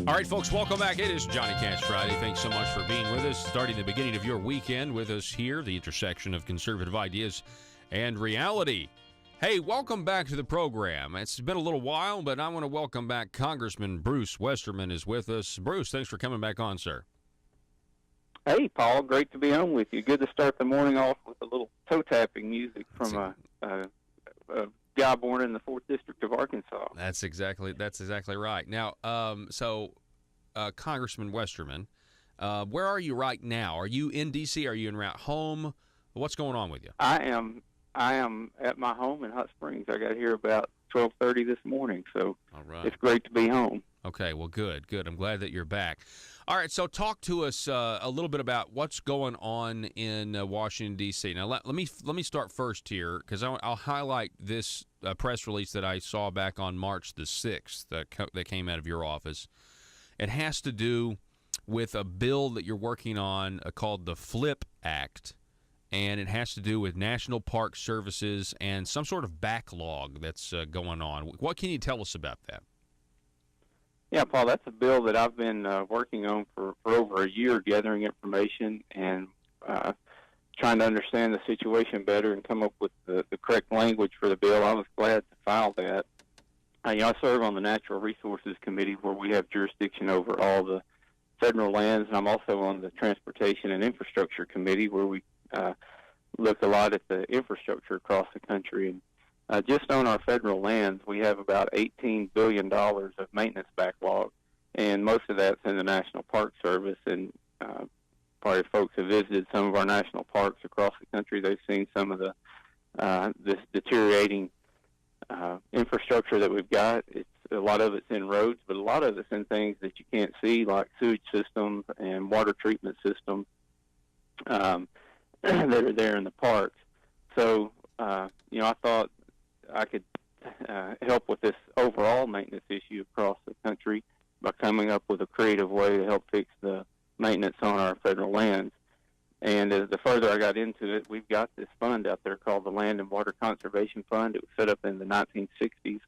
All right, folks, welcome back. It is Johnny Cash Friday. Thanks so much for being with us, starting the beginning of your weekend with us here, the intersection of conservative ideas and reality. Hey, welcome back to the program. It's been a little while, but I want to welcome back Congressman Bruce Westerman is with us. Bruce, thanks for coming back on, sir. Hey, Paul, great to be on with you. Good to start the morning off with a little toe-tapping music from a guy born in the 4th District of Arkansas. That's exactly right. Now, Congressman Westerman, where are you right now? Are you in D.C.? Are you at home? What's going on with you? I am at my home in Hot Springs. I got here about 12:30 this morning, so all right. It's great to be home. Okay, well, good. I'm glad that you're back. All right, so talk to us a little bit about what's going on in Washington, D.C. Now, let me start first here, because I'll highlight this press release that I saw back on March the 6th that came out of your office. It has to do with a bill that you're working on called the FLIP Act, and it has to do with National Park Services and some sort of backlog that's going on. What can you tell us about that? Yeah, Paul, that's a bill that I've been working on for over a year, gathering information and trying to understand the situation better and come up with the correct language for the bill. I was glad to file that. I serve on the Natural Resources Committee, where we have jurisdiction over all the federal lands, and I'm also on the Transportation and Infrastructure Committee, where we look a lot at the infrastructure across the country. And just on our federal lands, we have about $18 billion of maintenance backlog, and most of that's in the National Park Service. And probably folks have visited some of our national parks across the country. They've seen some of this deteriorating infrastructure that we've got. A lot of it's in roads, but a lot of it's in things that you can't see, like sewage systems and water treatment systems that are there in the parks. So, I thought I could help with this overall maintenance issue across the country by coming up with a creative way to help fix the maintenance on our federal lands. And the further I got into it, we've got this fund out there called the Land and Water Conservation Fund. It was set up in the 1960s.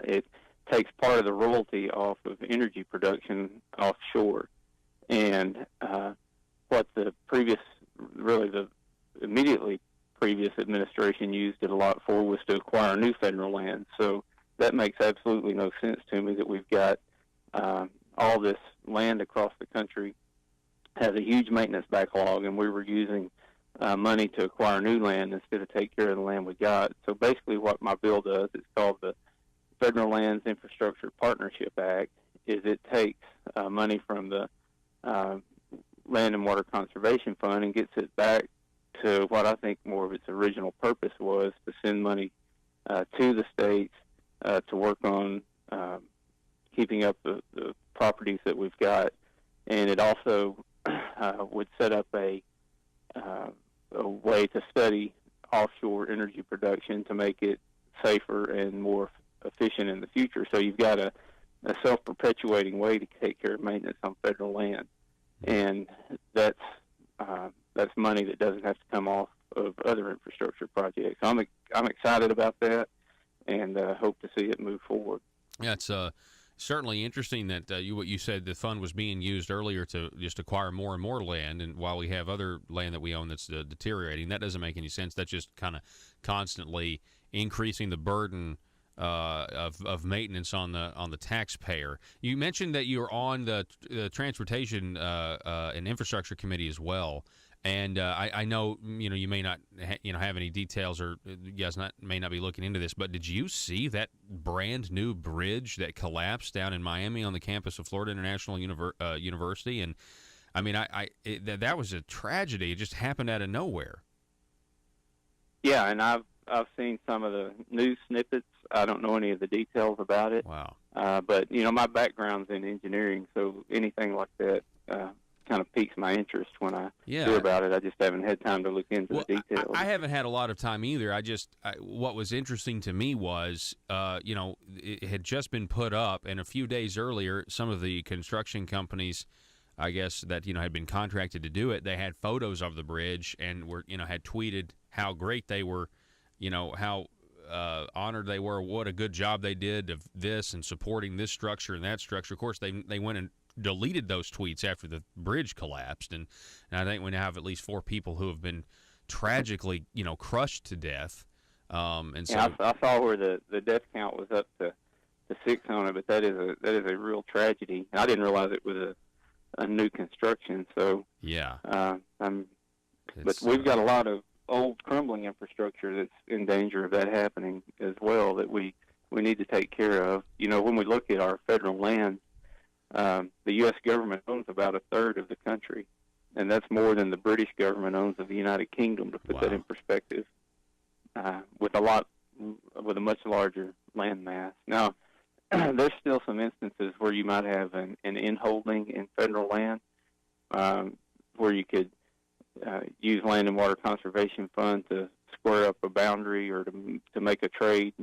It takes part of the royalty off of energy production offshore. And what the immediately previous administration used it a lot for was to acquire new federal land. So that makes absolutely no sense to me that we've got all this land across the country, has a huge maintenance backlog, and we were using money to acquire new land instead of take care of the land we got. So basically what my bill does, it's called the Federal Lands Infrastructure Partnership Act, is it takes money from the Land and Water Conservation Fund and gets it back to what I think more of its original purpose was, to send money to the states to work on keeping up the properties that we've got. And it also would set up a way to study offshore energy production to make it safer and more efficient in the future. So you've got a self-perpetuating way to take care of maintenance on federal land. And that's money that doesn't have to come off of other infrastructure projects. I'm excited about that, and hope to see it move forward. Yeah, it's certainly interesting that what you said, the fund was being used earlier to just acquire more and more land, and while we have other land that we own that's deteriorating, that doesn't make any sense. That's just kind of constantly increasing the burden of maintenance on the taxpayer. You mentioned that you're on the Transportation and Infrastructure Committee as well, and I know you may not have any details, or you guys may not be looking into this, but did you see that brand new bridge that collapsed down in Miami on the campus of Florida International University? And I mean, that was a tragedy. It just happened out of nowhere. Yeah, and I've seen some of the news snippets. I don't know any of the details about it. Wow. But, my background's in engineering, so anything like that kind of piques my interest when I hear about it. I just haven't had time to look into the details. I haven't had a lot of time either. What was interesting to me was, it had just been put up, and a few days earlier, some of the construction companies, I guess, that, had been contracted to do it, they had photos of the bridge and had tweeted how great they were, how honored they were, what a good job they did of this and supporting this structure and that structure. Of course, they went and deleted those tweets after the bridge collapsed, and I think we now have at least 4 people who have been tragically, crushed to death. And so I saw where the death count was up to 6 on it, but that is a real tragedy. I didn't realize it was a new construction. So yeah, but we've got a lot of old crumbling infrastructure that's in danger of that happening as well that we need to take care of. When we look at our federal land, the U.S. government owns about 1/3 of the country, and that's more than the British government owns of the United Kingdom, to put that in perspective, with a much larger land mass. Now, there's still some instances where you might have an inholding in federal land, where you could use Land and Water Conservation Fund to square up a boundary or to make a trade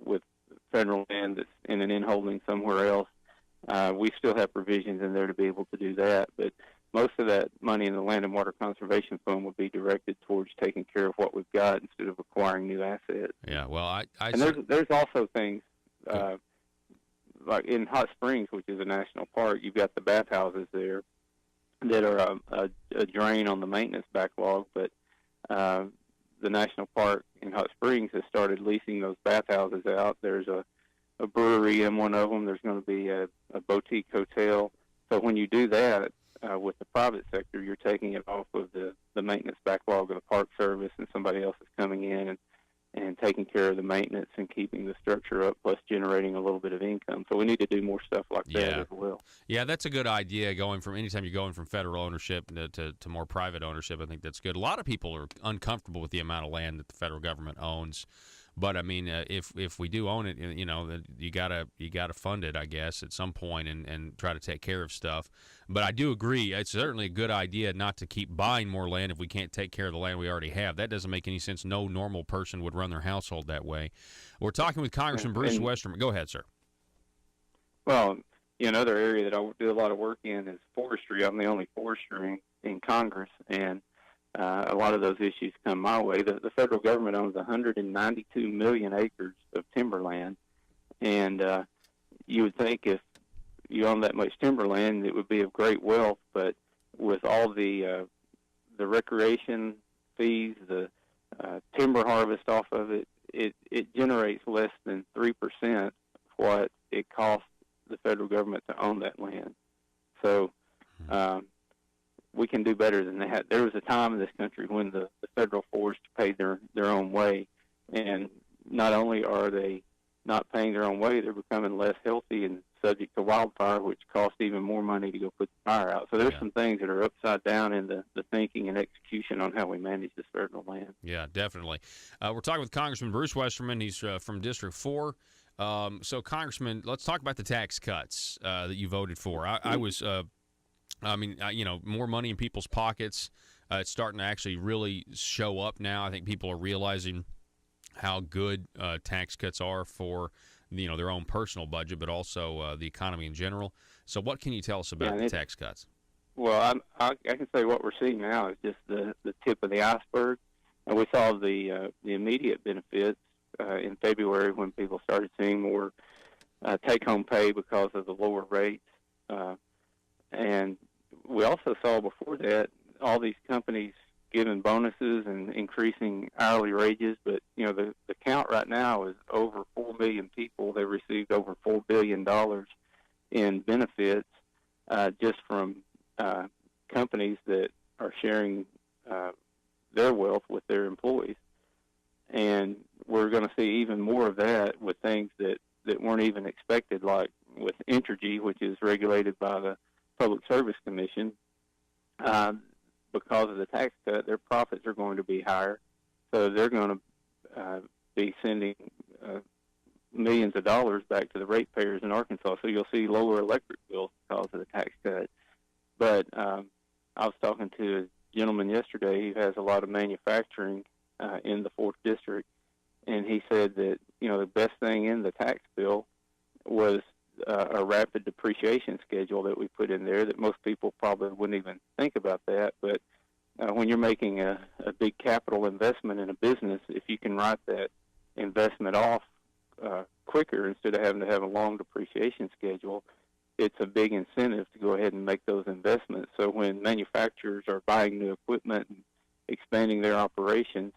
with federal land that's in an inholding somewhere else. We still have provisions in there to be able to do that, but most of that money in the Land and Water Conservation Fund would be directed towards taking care of what we've got instead of acquiring new assets. Yeah, well, there's also things like in Hot Springs, which is a national park. You've got the bathhouses there that are a drain on the maintenance backlog, but the national park in Hot Springs has started leasing those bathhouses out. There's a brewery in one of them. There's going to be a boutique hotel. So when you do that with the private sector, you're taking it off of the maintenance backlog of the Park Service, and somebody else is coming in and taking care of the maintenance and keeping the structure up, plus generating a little bit of income. So we need to do more stuff like that as well. Yeah, that's a good idea, anytime you're going from federal ownership to more private ownership. I think that's good. A lot of people are uncomfortable with the amount of land that the federal government owns. But I mean, if we do own it, you gotta fund it, I guess, at some point and try to take care of stuff. But I do agree, it's certainly a good idea not to keep buying more land if we can't take care of the land we already have. That doesn't make any sense. No normal person would run their household that way. We're talking with Congressman Bruce Westerman. Go ahead, sir. Well, another area that I do a lot of work in is forestry. I'm the only forester in Congress, and a lot of those issues come my way. The federal government owns 192 million acres of timberland, and you would think if you own that much timberland, it would be of great wealth. But with all the recreation fees, the timber harvest off of it, it generates less than 3% what it costs the federal government to own that land. So we can do better than that. There was a time in this country when the federal forests paid their own way, and not only are they not paying their own way, they're becoming less healthy and subject to wildfire, which costs even more money to go put the fire out. So there's some things that are upside down in the thinking and execution on how we manage this federal land. Yeah, definitely. We're talking with Congressman Bruce Westerman. He's from District 4. So, Congressman, let's talk about the tax cuts that you voted for. More money in people's pockets. It's starting to actually really show up now. I think people are realizing how good tax cuts are for their own personal budget, but also the economy in general. So what can you tell us about the tax cuts? Well, I can say what we're seeing now is just the tip of the iceberg. And we saw the immediate benefits in February when people started seeing more take-home pay because of the lower rates. And we also saw before that all these companies giving bonuses and increasing hourly wages, but the count right now is over 4 million people. They received over $4 billion in benefits just from companies that are sharing their wealth with their employees. And we're going to see even more of that with things that weren't even expected, like with Entergy, which is regulated by the Public Service Commission. Because of the tax cut, their profits are going to be higher, so they're going to be sending millions of dollars back to the ratepayers in Arkansas. So you'll see lower electric bills because of the tax cut. But I was talking to a gentleman yesterday who has a lot of manufacturing in the 4th District, and he said that the best thing in the tax bill was a rapid depreciation schedule that we put in there that most people probably wouldn't even think about that. But when you're making a big capital investment in a business, if you can write that investment off quicker instead of having to have a long depreciation schedule, it's a big incentive to go ahead and make those investments. So when manufacturers are buying new equipment and expanding their operations,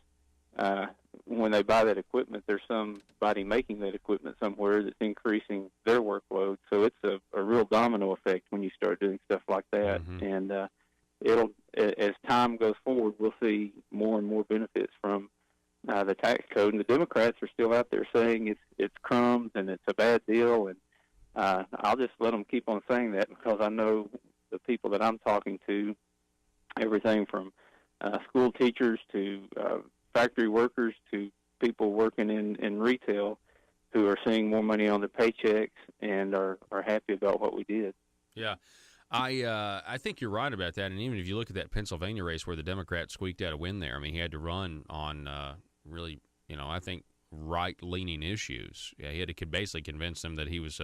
when they buy that equipment, there's somebody making that equipment somewhere that's increasing their workload. So it's a real domino effect when you start doing stuff like that. Mm-hmm. And as time goes forward, we'll see more and more benefits from the tax code. And the Democrats are still out there saying it's crumbs and it's a bad deal. And I'll just let them keep on saying that, because I know the people that I'm talking to, everything from school teachers to factory workers to people working in retail, who are seeing more money on their paychecks and are happy about what we did. Yeah. I think you're right about that. And even if you look at that Pennsylvania race where the Democrat squeaked out a win there, I mean, he had to run on really, I think right-leaning issues. Yeah, he had to basically convince them that he was,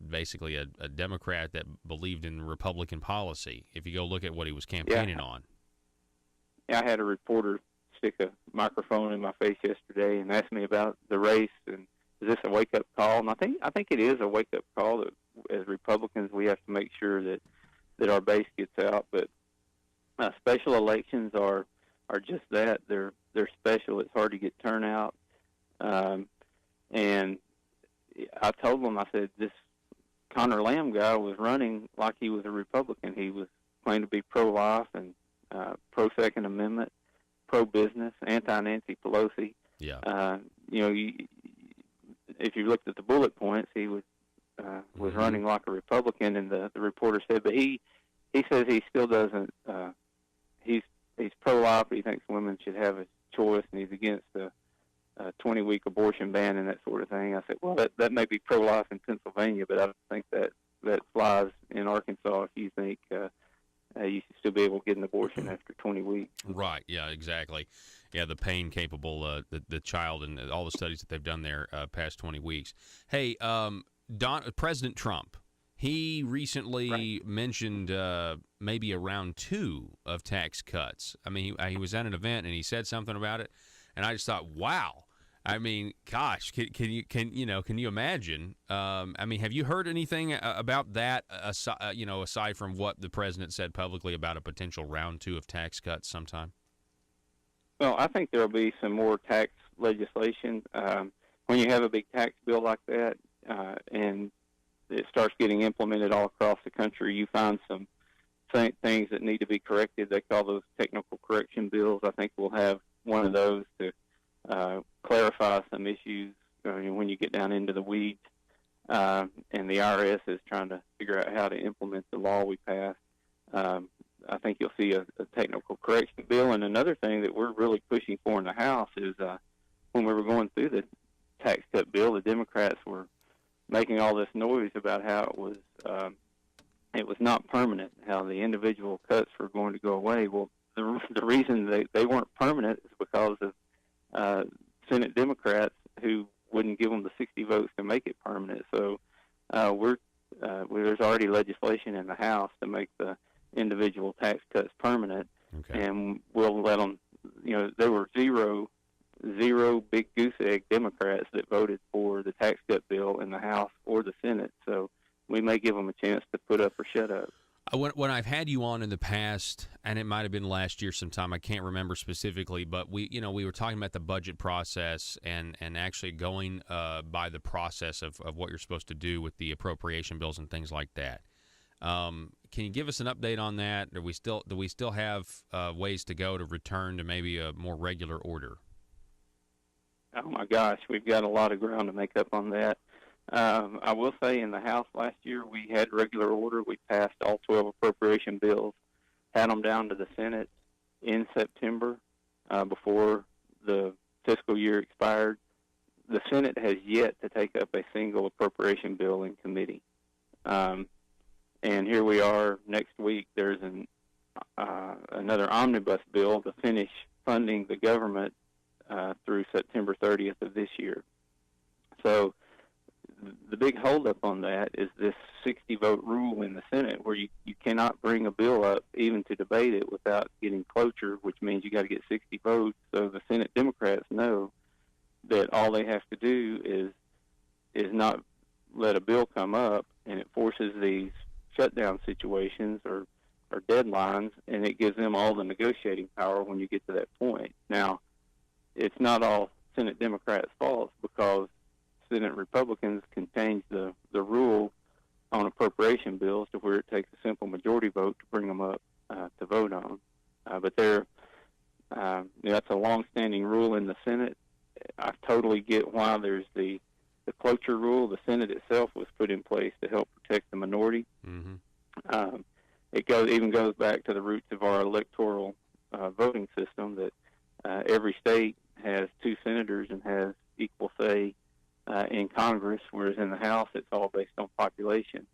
basically a Democrat that believed in Republican policy. If you go look at what he was campaigning on. Yeah, I had a reporter stick a microphone in my face yesterday and ask me about the race, and is this a wake-up call? And I think it is a wake-up call that as Republicans we have to make sure that our base gets out. But special elections are just that. They're special. It's hard to get turnout. And I told them, I said, this Connor Lamb guy was running like he was a Republican. He was claimed to be pro-life and pro-Second Amendment, pro-business, anti-Nancy Pelosi. Yeah. If you looked at the bullet points, he was running like a Republican, and the reporter said, but he says he still doesn't. He's pro-life. He thinks women should have a choice, and he's against a 20-week abortion ban and that sort of thing. I said, well, that may be pro-life in Pennsylvania, but I don't think that flies in Arkansas if you think you should still be able to get an abortion after 20 weeks. Right. Yeah, exactly. Yeah, the pain capable, the child, and all the studies that they've done there past 20 weeks. Hey, President Trump, he recently mentioned maybe a round 2 of tax cuts. I mean, he was at an event and he said something about it, and I just thought, wow. I mean, gosh, can you imagine? I mean, have you heard anything about that? Aside from what the president said publicly about a potential round 2 of tax cuts sometime. Well, I think there will be some more tax legislation when you have a big tax bill like that, and it starts getting implemented all across the country. You find some things that need to be corrected. They call those technical correction bills. I think we'll have one of those to clarify some issues when you get down into the weeds, and the IRS is trying to figure out how to implement the law we passed. I think you'll see a technical correction bill. And another thing that we're really pushing for in the House is when we were going through the tax cut bill, the Democrats were making all this noise about how it was not permanent, how the individual cuts were going to go away. Well, the reason they weren't permanent is because of Senate Democrats who wouldn't give them the 60 votes to make it permanent. So there's already legislation in the House to make the individual tax cuts permanent, and we'll let them. There were zero big goose egg Democrats that voted for the tax cut bill in the House or the Senate. So we may give them a chance to put up or shut up. When I've had you on in the past, and it might have been last year sometime, I can't remember specifically, but we were talking about the budget process and actually going by the process of what you're supposed to do with the appropriation bills and things like that. Can you give us an update on that? Do we still have ways to go to return to maybe a more regular order? Oh my gosh, we've got a lot of ground to make up on that. I will say in the House last year we had regular order. We passed all 12 appropriation bills, had them down to the Senate in September before the fiscal year expired. The Senate has yet to take up a single appropriation bill in committee. And here we are next week. There's another omnibus bill to finish funding the government through September 30th of this year. So the big holdup on that is this 60-vote rule in the Senate, where you cannot bring a bill up even to debate it without getting cloture, which means you got to get 60 votes. So the Senate Democrats know that all they have to do is not let a bill come up, and it forces these shutdown situations or deadlines, and it gives them all the negotiating power when you get to that point. Now, it's not all Senate Democrats' fault, because Senate Republicans can change the rule on appropriation bills to where it takes a simple majority vote to bring them up to vote on. But that's a long-standing rule in the Senate. I totally get why there's the cloture rule. The Senate itself was put in place to help protect the minority. Mm-hmm. It even goes back to the roots of our electoral voting system, that every state has 2 senators and has equal say in Congress, whereas in the House it's all based on population.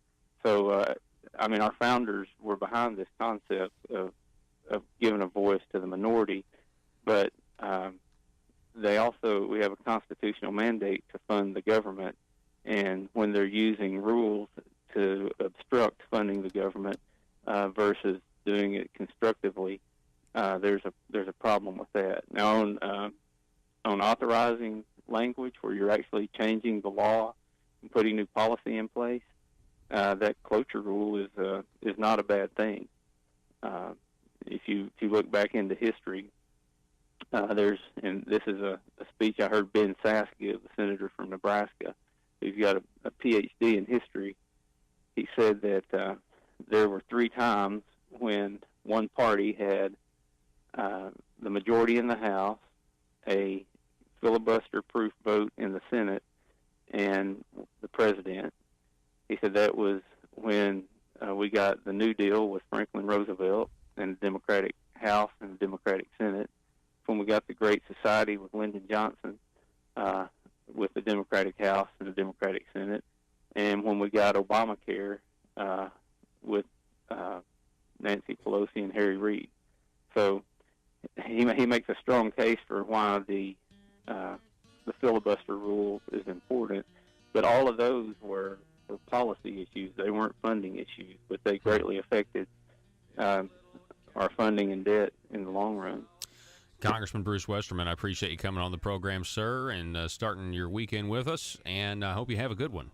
So, our founders were behind this concept of giving a voice to the minority, but we have a constitutional mandate to fund the government, and when they're using rules to obstruct funding the government versus doing it constructively, there's a problem with that. Now, on authorizing language, where you're actually changing the law and putting new policy in place, that cloture rule is not a bad thing. If you look back into history, and this is a speech I heard Ben Sass give, the senator from Nebraska, who's got a PhD in history. He said that there were 3 times when one party had the majority in the House, a filibuster-proof vote in the Senate, and the president. He said that was when we got the New Deal with Franklin Roosevelt and the Democratic House and the Democratic Senate, when we got the Great Society with Lyndon Johnson with the Democratic House and the Democratic Senate, and when we got Obamacare with Nancy Pelosi and Harry Reid. So he makes a strong case for why the filibuster rule is important, but all of those were policy issues. They weren't funding issues, but they greatly affected our funding and debt in the long run. Congressman Bruce Westerman, I appreciate you coming on the program, sir, and starting your weekend with us, and I hope you have a good one.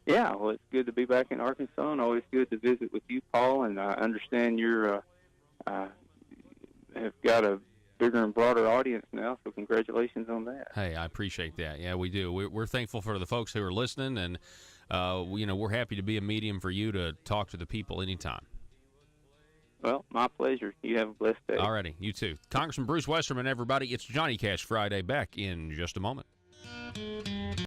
Yeah, well, it's good to be back in Arkansas, and always good to visit with you, Paul, and I understand you're have got a bigger and broader audience now, so congratulations on that. Hey, I appreciate that. Yeah, we do. We're thankful for the folks who are listening, and we're happy to be a medium for you to talk to the people anytime. Well, my pleasure. You have a blessed day. All righty, you too. Congressman Bruce Westerman, everybody. It's Johnny Cash Friday, back in just a moment.